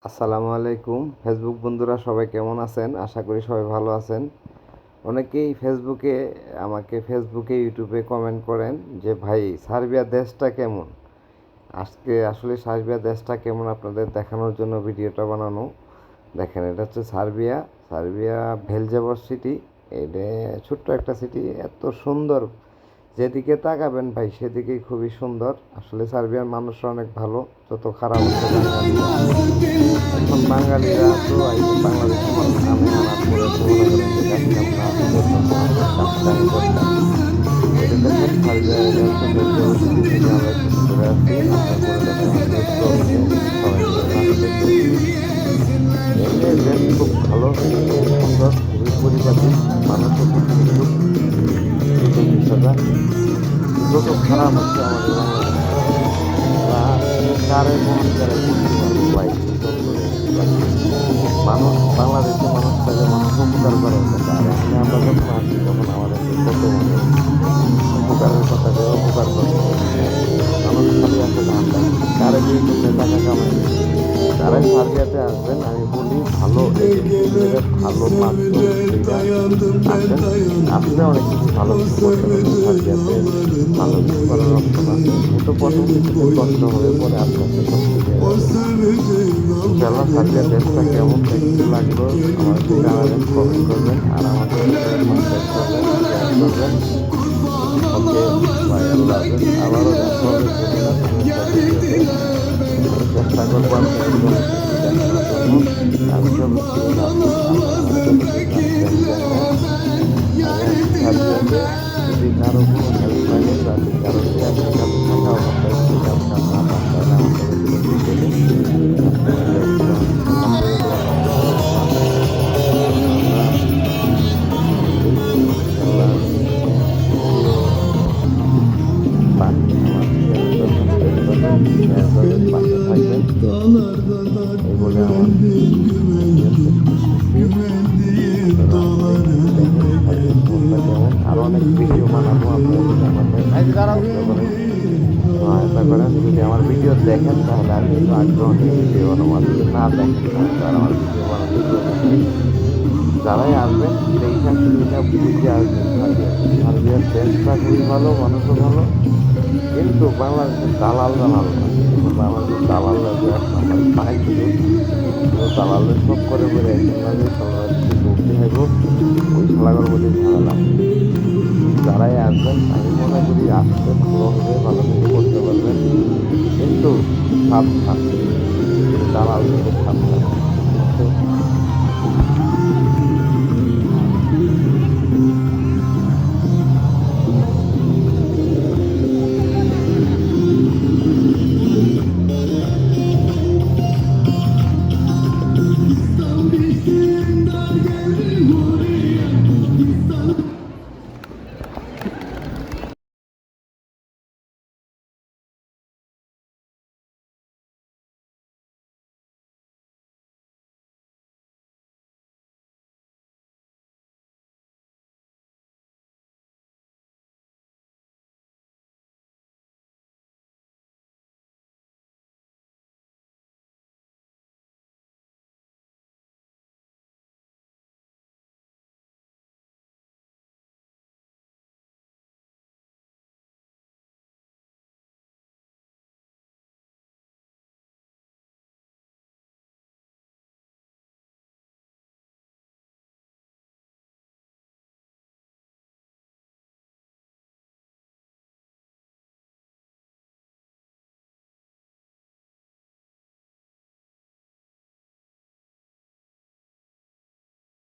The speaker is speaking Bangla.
আসসালামু আলাইকুম ফেসবুক বন্ধুরা, সবাই কেমন আছেন? আশা করি সবাই ভালো আছেন। অনেকেই ফেসবুকে ইউটিউবে কমেন্ট করেন যে ভাই, সার্বিয়া দেশটা কেমন। আজকে আসলে সার্বিয়া দেশটা কেমন আপনাদের দেখানোর জন্য ভিডিওটা বানানো। দেখেন, এটা হচ্ছে সার্বিয়া। Serbia ভেলজেভর city. এটা ছোট্ট একটা সিটি, এত সুন্দর, যেদিকে তাকাবেন ভাই সেদিকেই খুবই সুন্দর। আসলে সার্বিয়ার মানুষরা অনেক ভালো, যত খারাপ হচ্ছে বাঙালিরা। এখন বাঙালিরা তো বাংলাদেশের মানুষ আমি আনার পরে তো মনে করেন যে কাজ কাম না থাকলে তো কাজ কাম দরকার। এটা দেখেন, সার্বিয়া এটা হচ্ছে বেলজিয়াম সিটি থেকে আমরা একটু ঘুরে আসছি। আসার পরে দেখেন আমাদের চলছে, সবাই মিলে নাচতেছে। এমনি দেশ খুব ভালো, খুবই সুন্দর, খুবই পরিপাটি, মানুষও খুব মিশুক, শুধু বিষয়টা যত খারাপ হচ্ছে আমাদের বাংলাদেশে, কারে বহন করে ভাই মানুষ, বাংলাদেশের মানুষ তাহলে মানুষ উপকার করার কথা। আর এখানে আমরা যখন আসি তখন আমাদেরকে কত মানুষ উপকারের কথা যে উপকার করে। মানুষ খালি আসে ধান্দা, কারে দিয়ে করলে টাকা কামাই। যারাই সার্বিয়াতে আসবেন আমি বলি ভালো ভালো মাধ্যম আসবেন, আসলে অনেক কিছু ভালো কিছু করতে পারবেন। সার্বিয়াতে ভালো কিছু করার অপশন আছে, কিন্তু প্রথম কিছুতে কষ্ট হবে, পরে আস্তে আস্তে সব ঠিক হয়ে যাবে। ইনশাল্লাহ সার্বিয়া দেশটা কেমন দেখতে লাগলো আমাকে জানাবেন, কমেন্ট করবেন, আর আমাদের কন্ট্যাক্ট করবেন, শেয়ার করবেন। ওকে ভাই, আল্লাহ হাফেজ। আবারও দেখা হবে কোনো না কোনো একটা ভিডিওতে। আমি চেষ্টা করবো আপনাদের অনেক কিছু দেখানোর জন্য। আমি যতটুকু জানি, আমি যতটুকু জানছি আমি জানি না। আমি আছি সার্বিয়াতে। যদি কারো কোনো হেল্প লাগে, যদি কারো ক্যাশ কাছে থাকা অবস্থায় যদি কাজ কাম না পান, তাহলে আমার সাথে যোগাযোগ করবেন। আপনি চাইলে ইনশাল্লাহ করে দেওয়ার ব্যবস্থা করবো আমরা। ইনশাল্লাহ ভিডিও পান আমার শেয়ার করবেন, লাইক করবেন, শেয়ার করবেন, পাশে থাকবেন। এই বলে আমার ভিডিও শেষ করতেছি। আপনারা দেখেন সার্বিয়ার জীবনটা কেমন। আরো অনেক ভিডিও বানাবো, আপনারা যদি আমাকে সহায়তা করেন। যদি আমার ভিডিও দেখেন তাহলে আমি একটু আগ্রহ নিয়ে ভিডিও বানাবো, আর যদি না দেখেন তাহলে আর আমার ভিডিও বানাতে প্রয়োজন নেই। যারাই আসবেন দেখা শুনি না বুঝে আসবেন সার্বিয়াতে। সার্বিয়ার দেশটা খুবই ভালো, মানুষও ভালো, কিন্তু বাংলাদেশের দালালরা ভালো না। এখন বাংলাদেশের দালালরা যে এক নম্বর পায়, শুধু দালালের সব করে বেড়ে একজন লাগে সালার দিকে দৌড়তে হইব, ওই শালাগর মধ্যে ঝামেলা। যারাই আসবেন আমি মনে করি আসতে ভালো হবে, ভালো কিছু করতে পারবেন, কিন্তু সাবধান, দালাল থেকে সাবধান।